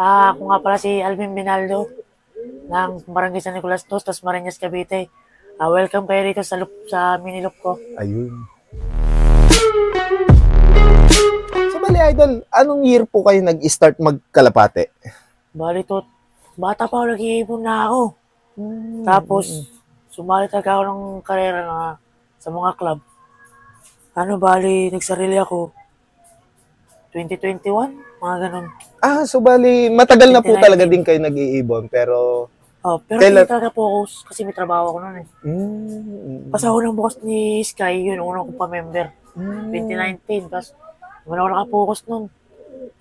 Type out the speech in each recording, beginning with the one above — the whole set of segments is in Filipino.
Ako nga pala si Alvin Binaldo ng Barangay San Nicolas Dos, Marinas, Cavite. Welcome kayo rito sa mini loop ko. Ayun. So, bali, idol, anong year po kayo nag-start magkalapate? Bali to, bata pa ako, nag-iipon na ako. Tapos, sumali talaga ako ng karera sa mga club. Bali, nagsarili ako 2021, mga ganun. So bali, matagal na po 2019. talaga din kayo nag-iibon, pero... Pero Kailan- hindi talaga focus kasi may trabaho ako nun eh. Pas ako nang bukas ni Sky, yun, unang kong pa-member. 2019, tapos wala ako nakapokus nun.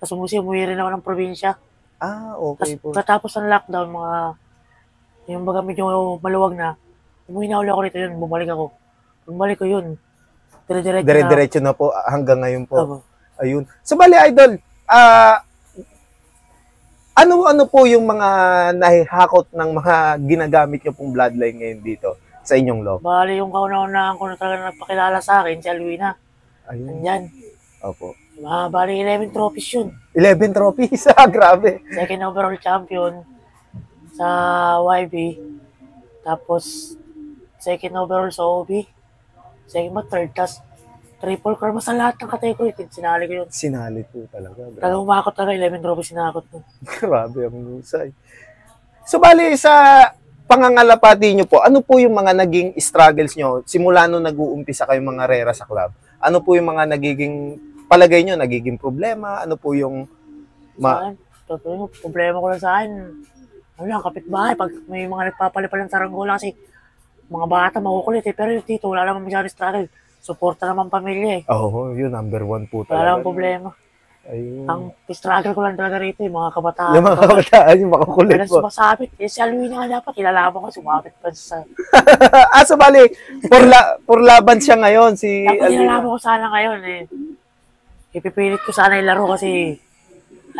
Tapos umuwi rin ako ng probinsya. Okay po. Katapos ng lockdown, yung baga medyo maluwag na, umuwi na ulit ako rito yun, bumalik ako. Bumalik ko yun, Dire-diretso na po hanggang ngayon po. Ako. Ayun. So, bali, idol, ano po yung mga nahihakot ng mga ginagamit nyo pong bloodline ngayon dito sa inyong loob? Bali, yung kauna-unahan ko na talaga nagpakilala sa akin, si Alwina. Ayun. Nandyan. Opo. Bali, 11 trophies yun. 11 trophies. Grabe. Second overall champion sa YB. Tapos, second overall sa OB. Second ba, third. Tapos, triple crown. Basta lahat ng category. Sinali ko yun. Sinalit po talaga. Talagang umakot talaga. 11 trophies sinakot mo. Grabe ang husay. So, bali, sa pangangalapati nyo po, ano po yung mga naging struggles nyo simula nung nag-uumpisa kayong mga rera sa club? Ano po yung mga nagiging, palagay nyo, nagiging problema? Ano po yung... Sa akin, totoo yung problema ko lang sa akin. Ano lang, kapitbahay. Pag may mga nagpapalipal ng saranggola kasi mga bata makukulit eh. Pero dito, wala naman masyadong struggle. Suporta naman pamilya eh. Yun, number one po Wala talaga. naman problema. Ayun. Ang struggle ko lang talaga rito yung mga kabataan. Yung mga kabataan, yung makukulit Wala po. sumasabit. Si Alwina nga dapat, ilalaban ko, sumabit pa sa... So bali, for laban siya ngayon, si Dapat Alvina. ilalaban ko sana ngayon eh. Ipipilit ko sana ilaro kasi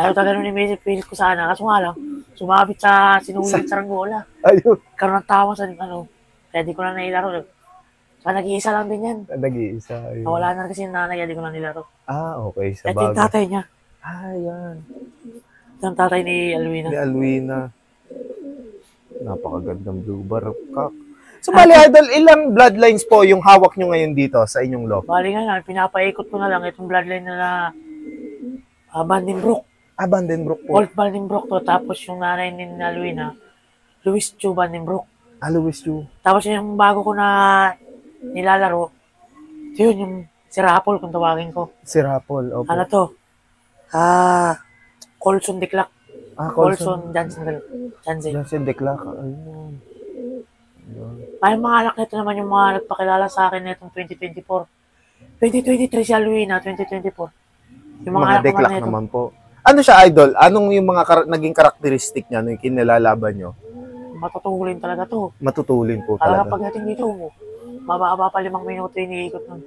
ayaw talaga nun ni Messi, pilit ko sana. Kaso nga lang, sumabit sa sinulit sa Ranggola. Ayun. Karoon ng tawa sa kaya di ko na nailaro. Saka nag-iisa lang din yan. Nag-iisa. Ayun. Wala na kasi yung nanay, kaya di ko na nilaro. Okay. Sa At yung bagay. tatay niya, Yan. yung tatay ni Alwina. Ni Alwina. Napakagandang blue bar cock. So, bali, idol, ilang bloodlines po yung hawak nyo ngayon dito sa inyong loob? Bali nga, pinapaikot ko na lang itong bloodline na Vandenbroek. Vandenbroek po. Old Vandenbroek to. Tapos yung nanay ni Alwina, Luis Chu Vandenbroek. Alois you. Tapos yung bago ko na nilalaro, ito yun, yung si Rapol kung tawagin ko. Si Rapol. Opo. Ano to? Colson Declac. Colson Jansen. Jansen Declac. Ayun. May mga anak nito naman yung mga nagpakilala sa akin nitong 2024. 2023 si Alwina, 2024. Yung mga anak Declac nito. naman po. Ano siya, idol? Anong yung mga naging karakteristik niya nung kinilalaban nyo? Matutulin talaga to. Matutulin po Talaga talaga. pagdating dito, mababa pa 5 minuto yung iniikot nun.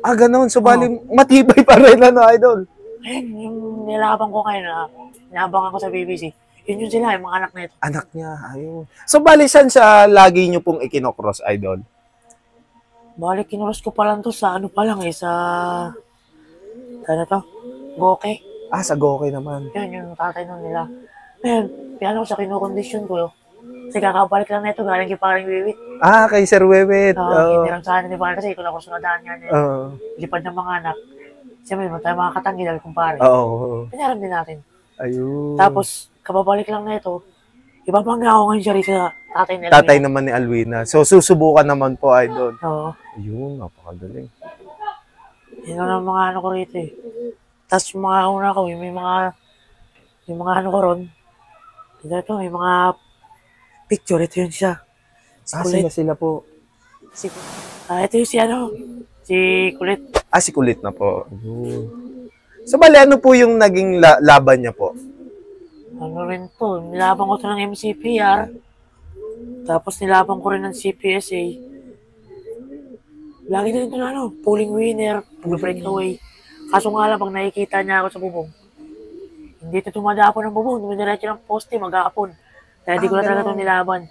Ganun. So, bali, matibay pa rin, idol. Ayun, yung nilabang ko ngayon, ninabangan ko sa BBC. Yun sila, yung mga anak na ito. Anak niya, ayun. So, bali, saan siya lagi nyo pong ikinocross, idol? Balik, kinuros ko pa lang to sa ano pa lang sa... Ano to? Goke. Sa Goke naman. Yun, yung tatay nun nila. Ngayon, piano ko sa kinukondisyon ko. Kasi kakabalik lang na ito, galing kay Paring Wiwit. Kay Sir Wewet. Hinirang sa akin ni Paring kasi ito na ko sunodaan nga niya. Lipad ng mga anak. Siyempre, naman tayo mga katanggi dahil kumpare. Pinaram din natin. Ayun. Tapos, kababalik lang na ito, ibabangga ako ngayon siya rin sa tatay ni Alwina. Tatay naman ni Alwina. So, susubukan naman po, idol. Oo. Ayun, napakagaling. Yun lang ang mga ano ko rito eh. Tapos yung mga una ko, yung mga ano ko ron, ito, may mga picture, ito yun siya. Si Kulit. Sila po. Ito yung si Kulit. Si Kulit na po. Ayun. So, bali, ano po yung naging laban niya po? Ano rin to, nilabang ko to ng MCPR, tapos nilabang ko rin ng CPSA. Lagi na rin ito na pulling winner, breakaway. Kaso nga lang, pag nakikita niya ako sa bubong, hindi ito tumadapo ng bubong, dumidiretso ng poste, mag-aapon. Kaya di ko na talaga ito nilaban.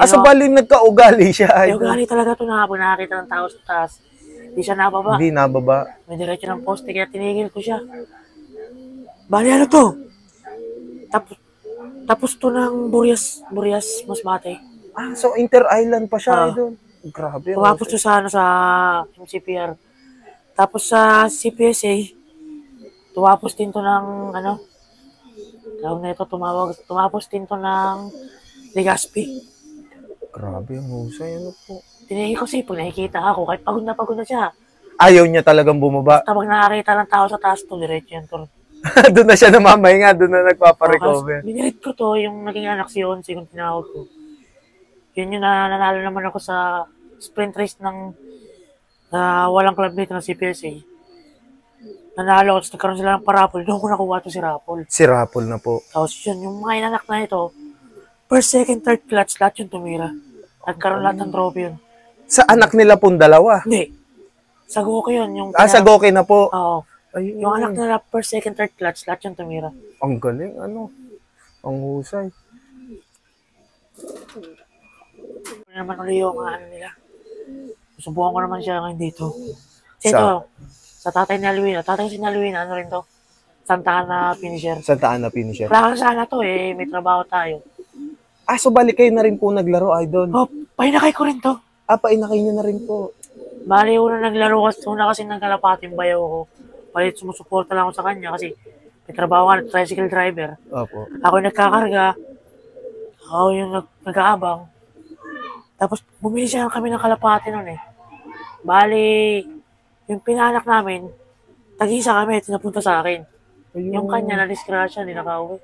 So bali nagka-ugali siya. Yung ugali talaga ito na nakakita ng tao sa taas. Hindi siya nababa. Hindi nababa. May diretso ng poste, kaya tinigil ko siya. Bali ano to? Tapos, tapos to ng Burias Masbate. Ah, so inter-island pa siya, Ah. idol. Grabe. Tumapos to sa, sa MCPR. Tapos sa CPSA, tumapos din to ng, tawag na ito, tumapos din to ng Legazpi. Grabe, ang husay. Ano po? Tinigil ko siya, pag nakikita ako, kahit pagod na siya. Ayaw niya talagang bumaba. Basta pag nakakita ng tao sa taas to, diretso yan to. Doon na siya namamahinga, doon na nagpaparecover. Binirit ko to, yung naging anak si Onsi, kung tinawag ko. Yun yung nanalo naman ako sa sprint race ng walang club mate ng CPSA. Nanalo, tapos nagkaroon sila ng parapol. Doon ko nakuha to si Rapol. Si Rapol na po. Tapos yun, yung mga inanak na ito, first, second, third clutch, lahat yung tumira. Nagkaroon lahat ng trophy yun. Sa anak nila pong dalawa. Hindi. Sa Goku yun. Yung Sa Goki na po. Oo. Ayun. Yung anak nila, first, second, third clutch, lahat yung tumira. Ang galing, ang husay. Ano naman ulit yung nila. Subukan ko naman siya ngayon dito. Kasi Sa- ito, sa tatay ni Alwina. Tatay si Alwina, ano rin to? Santa Ana finisher. Santa Ana finisher. Wala ka sana to eh, may trabaho tayo. So balik kayo na rin po naglaro, idol. Oh, pahinakay ko rin to. Painakay niyo na rin po. Bali, una kasi nagkalapating bayaw ko. Bali, sumusuporta lang ako sa kanya kasi may trabaho ka, tricycle driver. Opo. Ako yung nagkakarga. Ako yung nag-aabang. Tapos, bumili siya kami ng kalapati nun eh. Bali, yung pinanak namin, tag-isa kami, tinapunta sa akin. Ayun. Yung kanya, na-disgrasya, hindi nakauwi.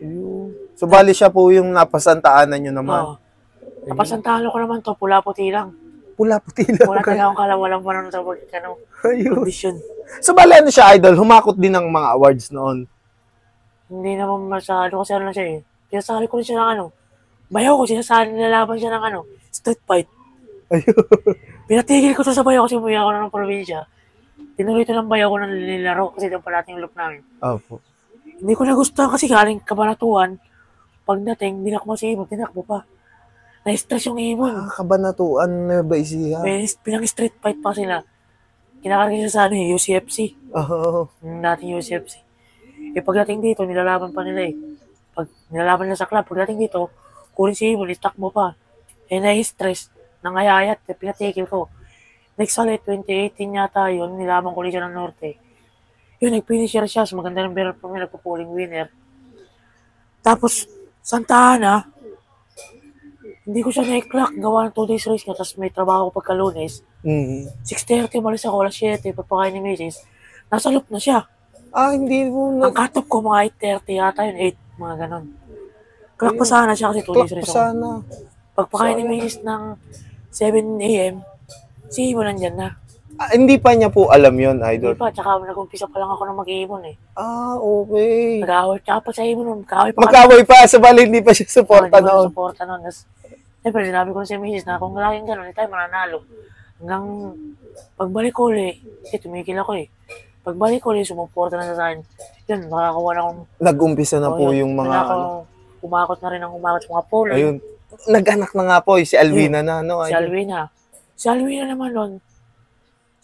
Ayun. So bali siya po yung napasantaanan niyo naman. Oo. Napasantahan ko naman to, pula-puti lang. Pula-puti lang. Wala talaga akong walang panon sa Ayun. condition. So bali ano siya, idol? Humakot din ng mga awards noon. Hindi naman masyado kasi ano lang siya eh. Sinasali ko rin siya ng bayaw ko, nilalaban siya ng street fight. Ayun. Pinatigil ko to sa bayaw kasi umuwi ako na ng probinsya. Tinuloy ito ng bayaw ko ng nilaro kasi doon pala yung loop namin. Opo. Hindi ko nagustuhan kasi galing Kabanatuan. Pagdating, hindi na ako masibog, tinakbo pa. Na-stress yung ibon. Kabanatuan na ba isiha? Pinang street fight pa sila. Kinakarga siya sa UCFC. Oo. Yung dating UCFC. Pagdating dito, nilalaban pa nila eh. Pag nilalaban nila sa club, pagdating dito, kunin si ibon, itakbo pa. Na-stress, nangayayat, pinatigil ko. Next ulit, 2018 yata yun, nilaban ko ulit siya ng Norte. Yun, nag-finisher siya, so maganda ng better for me, nagpo-pulling winner. Tapos, Santa Ana, hindi ko siya na-clock, gawa ng 2 days race nga, tapos may trabaho ko pagka Lunes. 6:30, malis ako, alas 7, pagpakain ni Mrs. Nasa loop na siya. Hindi mo na... Ang cut-off ko, mga 8:30 yata yun, 8, mga ganon. Clock pa sana siya kasi 2 days race ako. sana. Pagpakain ni Mrs. ng 7 a.m., si Ibon nandyan na. Hindi pa niya po alam yon, Hindi idol. pa, tsaka nag-umpisa pa lang ako na mag-iibon eh. Okay. Nag-away, tsaka pa sa Ibon, magkaway pa Magkaway pa, sa bali hindi pa siya suporta Hindi ko noon. suporta noon. Tapos, siyempre, sinabi ko sa Mrs. na kung laging gano'n, hindi tayo mananalo. Hanggang pagbalik ko ulit, kasi tumigil ako eh. Pagbalik ko ulit, sumuporta na sa akin. Yun, nakakawa na akong... Nag-umpisa na po yung mga... Umakot na rin ang umakot sa mga polo. Ayun. Nag-anak na nga po, si Alvina na, no? Si Alwina. Si Alwina naman nun,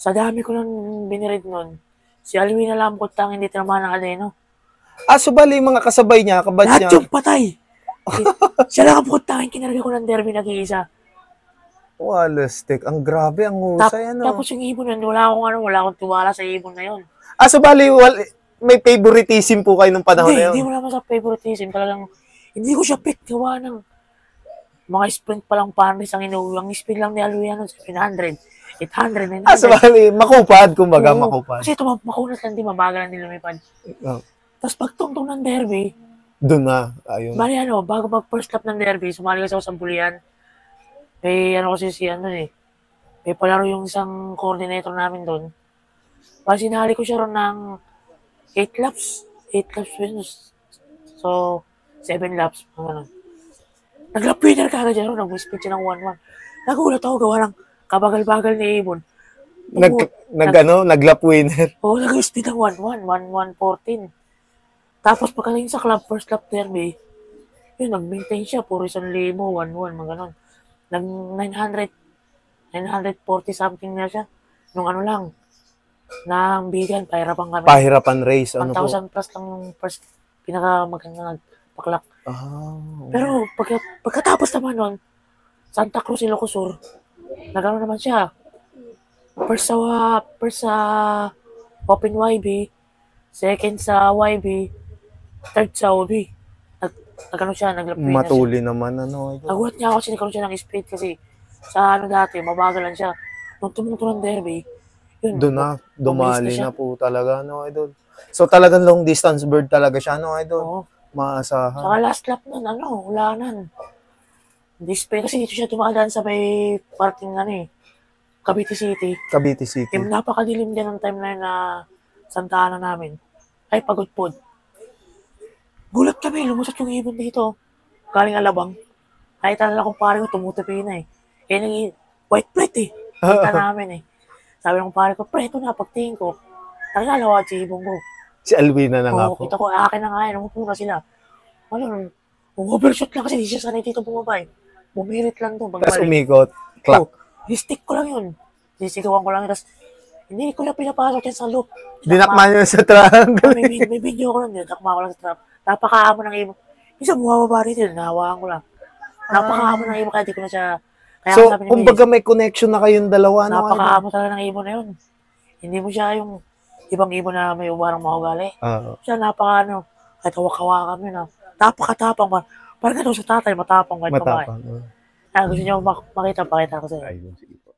sa dami ko nung binirid nun, si Alwina lang po tang hindi tinamaan ng Aleno. So bali mga kasabay niya, kabatch Lahat niya. yung patay. Siya lang ang putangin, kinarga ko ng derby nag-iisa. Walastik. Ang grabe, ang husay, Tapos yung ibon nun, wala akong tiwala sa ibon na yun. So bali, may favoritism po kayo nung panahon na yun? Hindi mo naman sa favoritism. Talagang, hindi ko siya pick. Gawa ng mga sprint pa lang pares ang inuwi. Ang speed lang ni Alwina nun, 700. 800, 900. So bali, makupad, kumbaga, Oo. makupad. Kasi ito, makunat lang, di mabagal lang din lumipad. Oh. Tapos pagtungtong ng derby, Doon na, ayun. bali bago mag first lap ng derby, sumali kasi ako sa bulian. May kasi may palaro yung isang coordinator namin doon. Bali sinali ko siya ron ng 8 laps. 8 laps wins. So, 7 laps. Nag-lap winner ka agad siya ron. Nag-speed siya ng 1-1. Nagulat ako, gawa ng kabagal-bagal ni Ibon. Nag-lap winner. Oo, nag-speed ng 1-1. 1-1-14. Tapos pagkaling sa club, first lap derby, yun, nag-maintain siya. Puro 1,000, 1-1, mga ganon. Nag 940 something na siya. Nung lang, nang bigan, pahirapan kami. Pahirapan race, ano po? 1,000 plus lang yung first, pinaka magandang Paklak. Oo. Pero pagkatapos naman nun, Santa Cruz, Ilocosur, nagano naman siya. First sa Open YB, second sa YB, third sa OB. Nagano siya, naglapin na siya. Matuli naman, ano, idol. Nagulat niya ako kasi nagkaroon siya ng speed kasi sa ano dati, mabagal lang siya. Nung tumuto ng derby, yun, Doon na, mabilis dumali siya. na po talaga, no, idol. So, talagang long distance bird talaga siya, no, idol. Oo. Maasahan. Saka last lap nun, wala nan. Display kasi dito siya dumadaan sa may parking Cavite City. Cavite City. Yung napakadilim din ng time na yun na Santa Ana namin. Ay, pagod po. Gulat kami, lumusot yung ibon dito. Galing Alabang. Nakita nila kung pare ko tumutupi na eh. Kaya white plate eh. Kita namin eh. Sabi ng pare ko, pre, ito na, pagtingin ko. Nakilala si ibon ko. Si Alvina na nga Oo, po. kita ko, akin na nga yan, umupo na sila. Ano, overshot lang kasi di siya sanay dito bumaba eh. Bumirit lang to. Tapos umikot. Clack. Stick ko lang yun. Sisigawan ko lang yun. Tapos, hindi ko na pinapasok yan sa loop. Dinakma niyo sa triangle. May video ko lang yun. Nakama ko lang sa trap. Napakaamo ng ibon. Isa bumababa rin yun. Nahawakan ko lang. Napakaamo ng ibon kaya di ko na siya. Kaya So, sabi ni kumbaga may connection na kayong dalawa, no? napakaamo talaga ng ibon na yun. Hindi mo siya yung ibang ibon na may umarang mahugali. Siya kahit hawak-hawakan yun napakatapang man. Parang ganun sa tatay, matapang kahit babae. Matapang. Gusto niyo makita, pakita ko sa'yo. Ayun, sige po.